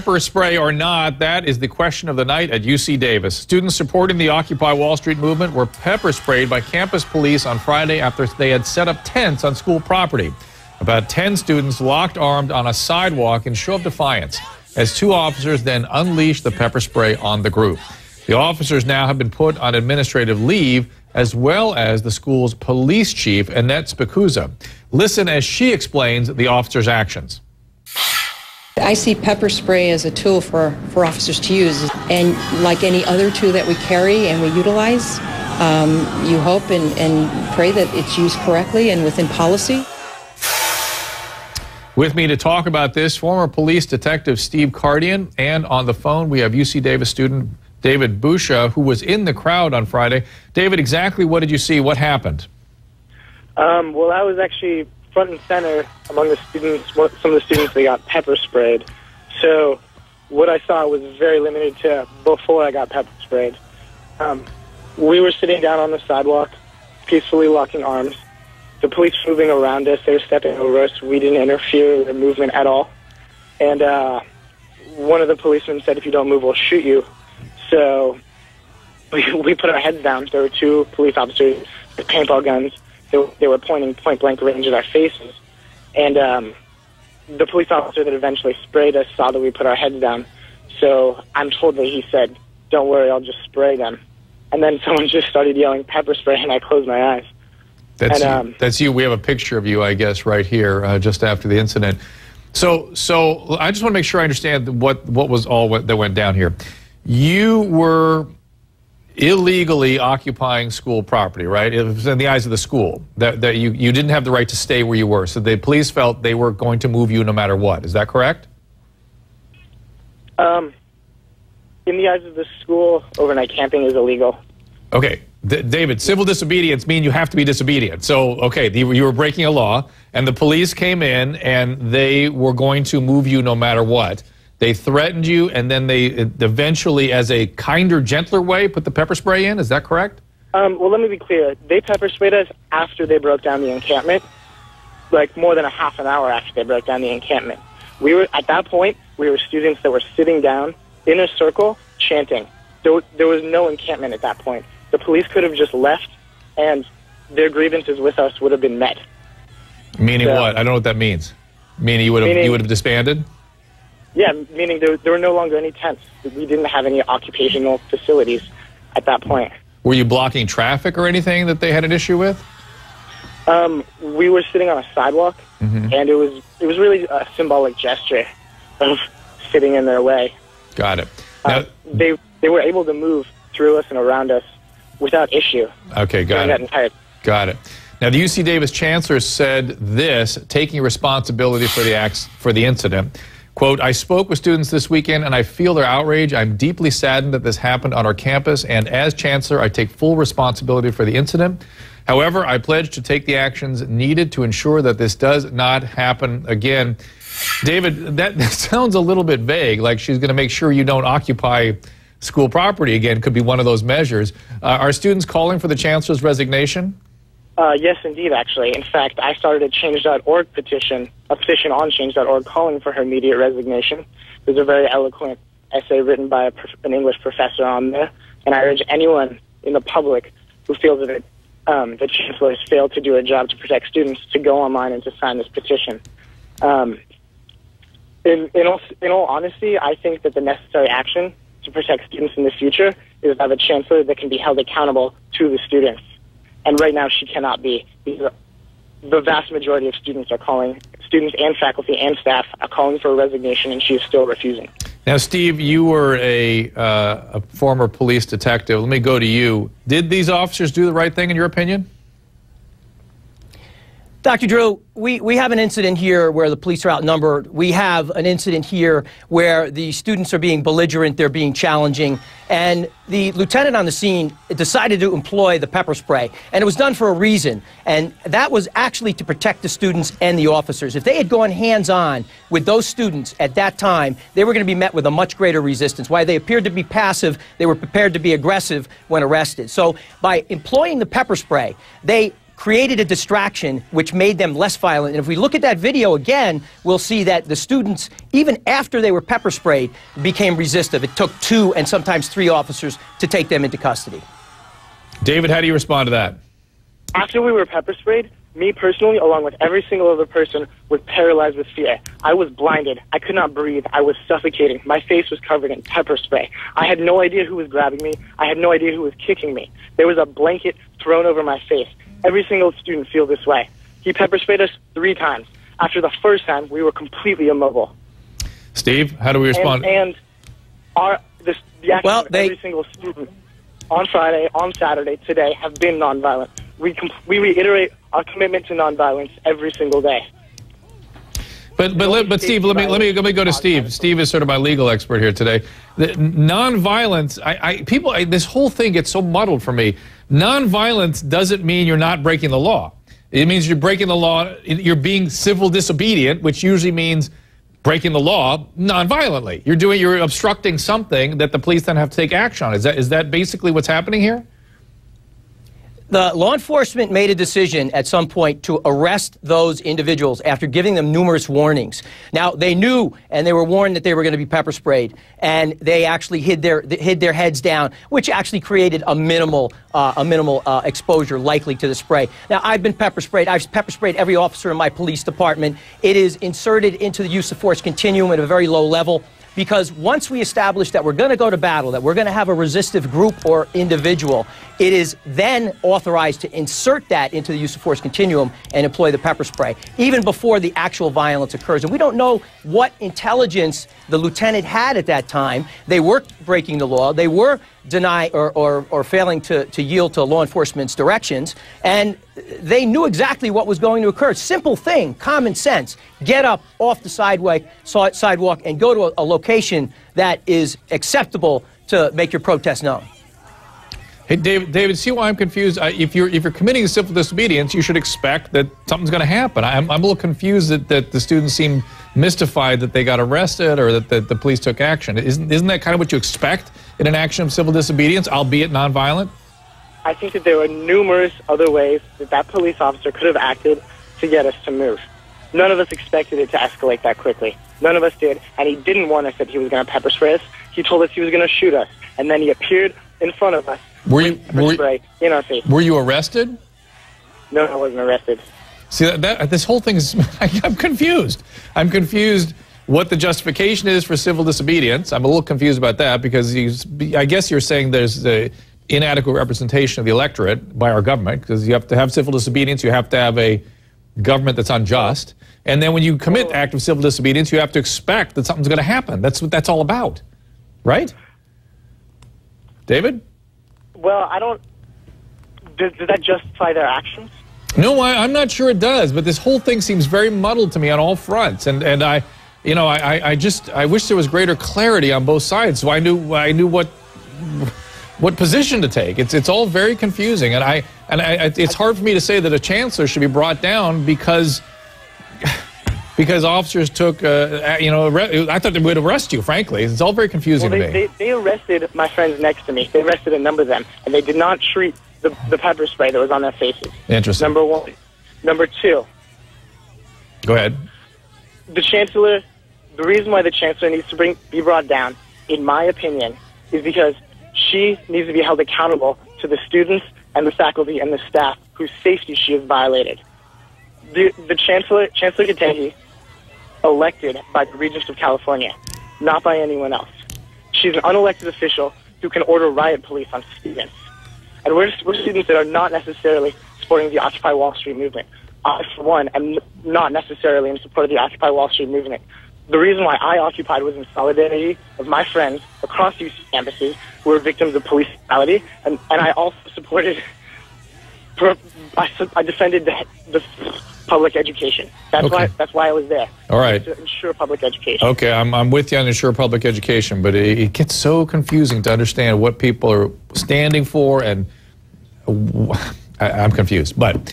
Pepper spray or not, that is the question of the night at UC Davis. Students supporting the Occupy Wall Street movement were pepper sprayed by campus police on Friday after they had set up tents on school property. About 10 students locked armed on a sidewalk in show of defiance as two officers then unleashed the pepper spray on the group. The officers now have been put on administrative leave, as well as the school's police chief, Annette Spicuzza. Listen as she explains the officers' actions. I see pepper spray as a tool for officers to use. And like any other tool that we carry and we utilize, you hope and pray that it's used correctly and within policy. With me to talk about this, former police detective Steve Kardian, and on the phone we have UC Davis student David Busha, who was in the crowd on Friday. David, exactly what did you see? What happened? Well, I was actually front and center among the students, some of the students that got pepper sprayed. So what I saw was very limited to before I got pepper sprayed. We were sitting down on the sidewalk, peacefully locking arms. The police moving around us, they were stepping over us. We didn't interfere with their movement at all. And one of the policemen said, "If you don't move, we'll shoot you." So we put our heads down. There were two police officers with paintball guns. They were pointing point-blank range at our faces. And the police officer that eventually sprayed us saw that we put our heads down. So I'm told that he said, "Don't worry, I'll just spray them." And then someone just started yelling pepper spray, and I closed my eyes. That's you. We have a picture of you, I guess, right here, just after the incident. So I just want to make sure I understand what was all that went down here. You were illegally occupying school property, right? It was in the eyes of the school that you didn't have the right to stay where you were. So the police felt they were going to move you no matter what. Is that correct? In the eyes of the school, overnight camping is illegal. Okay. David, civil disobedience means you have to be disobedient. So, okay, you were breaking a law, and the police came in, and they were going to move you no matter what. They threatened you, and then they eventually, as a kinder, gentler way, put the pepper spray in. Is that correct? Well, let me be clear. They pepper sprayed us after they broke down the encampment, like more than a half an hour after they broke down the encampment. At that point, we were students that were sitting down in a circle chanting. There was no encampment at that point. The police could have just left, and their grievances with us would have been met. Meaning what? I don't know what that means. Meaning you would have disbanded? Yeah, meaning there were no longer any tents. We didn't have any occupational facilities at that point. Were you blocking traffic or anything that they had an issue with? We were sitting on a sidewalk, and it was really a symbolic gesture of sitting in their way. Got it. Now, they were able to move through us and around us without issue. Okay, got it. Got it. Now, the UC Davis chancellor said this, taking responsibility for the incident. Quote, "I spoke with students this weekend, and I feel their outrage. I'm deeply saddened that this happened on our campus, and as chancellor, I take full responsibility for the incident. However, I pledge to take the actions needed to ensure that this does not happen again." David, that sounds a little bit vague, like she's going to make sure you don't occupy school property again. Could be one of those measures. Are students calling for the chancellor's resignation? Yes, indeed, actually. In fact, I started a Change.org petition on Change.org calling for her immediate resignation. There's a very eloquent essay written by an English professor on there, and I urge anyone in the public who feels that the chancellor has failed to do her job to protect students to go online and to sign this petition. In all honesty, I think that the necessary action to protect students in the future is to have a chancellor that can be held accountable to the students. And right now she cannot be. The vast majority of students and faculty and staff are calling for a resignation, and she is still refusing. Now, Steve, you were a former police detective. Let me go to you. Did these officers do the right thing, in your opinion? Dr. Drew, we have an incident here where the police are outnumbered. We have an incident here where the students are being belligerent, they're being challenging, and the lieutenant on the scene decided to employ the pepper spray, and it was done for a reason, and that was actually to protect the students and the officers. If they had gone hands-on with those students at that time, they were going to be met with a much greater resistance. While they appeared to be passive, they were prepared to be aggressive when arrested. So by employing the pepper spray, they created a distraction which made them less violent. And if we look at that video again, we'll see that the students, even after they were pepper sprayed, became resistive. It took 2 and sometimes 3 officers to take them into custody. David, how do you respond to that? After we were pepper sprayed, me personally, along with every single other person, was paralyzed with fear. I was blinded. I could not breathe. I was suffocating. My face was covered in pepper spray. I had no idea who was grabbing me. I had no idea who was kicking me. There was a blanket thrown over my face. Every single student feels this way. He pepper sprayed us 3 times. After the first time, we were completely immobile. Steve, how do we respond? And the action of every single student on Friday, on Saturday, today have been nonviolent. We reiterate our commitment to nonviolence every single day. But Steve, let me go to Steve. Steve is sort of my legal expert here today. Nonviolence, this whole thing gets so muddled for me. Nonviolence doesn't mean you're not breaking the law. It means you're breaking the law. You're being civil disobedient, which usually means breaking the law nonviolently. You're obstructing something that the police then have to take action on. Is that basically what's happening here? The law enforcement made a decision at some point to arrest those individuals after giving them numerous warnings. Now, they knew and they were warned that they were going to be pepper sprayed, and they actually hid their heads down, which actually created a minimal exposure likely to the spray. Now, I've been pepper sprayed. I've pepper sprayed every officer in my police department. It is inserted into the use of force continuum at a very low level. Because once we establish that we're going to go to battle, that we're going to have a resistive group or individual, it is then authorized to insert that into the use of force continuum and employ the pepper spray, even before the actual violence occurs. And we don't know what intelligence the lieutenant had at that time. They were breaking the law. They were denying or failing to yield to law enforcement's directions. And they knew exactly what was going to occur. Simple thing, common sense. Get up off the sidewalk and go to a location that is acceptable to make your protest known. Hey, David, see why I'm confused? If you're committing civil disobedience, you should expect that something's going to happen. I'm a little confused that the students seem mystified that they got arrested or that the police took action. Isn't that kind of what you expect in an action of civil disobedience, albeit nonviolent? I think that there were numerous other ways that police officer could have acted to get us to move. None of us expected it to escalate that quickly. None of us did, and he didn't warn us that he was going to pepper spray us. He told us he was going to shoot us, and then he appeared in front of us. Were you arrested? No, I wasn't arrested. See, this whole thing is, I'm confused. I'm confused what the justification is for civil disobedience. I'm a little confused about that because I guess you're saying there's the inadequate representation of the electorate by our government, because you have to have civil disobedience, you have to have a government that's unjust, and then when you commit act of civil disobedience, you have to expect that something's going to happen. That's what that's all about, right? David? Well, I don't... Does that justify their actions? No, I'm not sure it does, but this whole thing seems very muddled to me on all fronts, and I wish there was greater clarity on both sides, so I knew what position to take. It's all very confusing, and it's hard for me to say that a chancellor should be brought down because officers took I thought they would arrest you. Frankly, it's all very confusing to me. They arrested my friends next to me. They arrested a number of them, and they did not treat the pepper spray that was on their faces. Interesting. Number one. Number two. Go ahead. The reason why the chancellor needs to be brought down, in my opinion, is because she needs to be held accountable to the students and the faculty and the staff whose safety she has violated. The Chancellor Katehi, elected by the Regents of California, not by anyone else. She's an unelected official who can order riot police on students. And we're students that are not necessarily supporting the Occupy Wall Street movement. I, for one, am not necessarily in support of the Occupy Wall Street movement. The reason why I occupied was in solidarity of my friends across UC campuses who were victims of police brutality, and I also supported, I defended the public education. That's why I was there. All right. To ensure public education. Okay, I'm with you on ensure public education, but it gets so confusing to understand what people are standing for, and I'm confused. But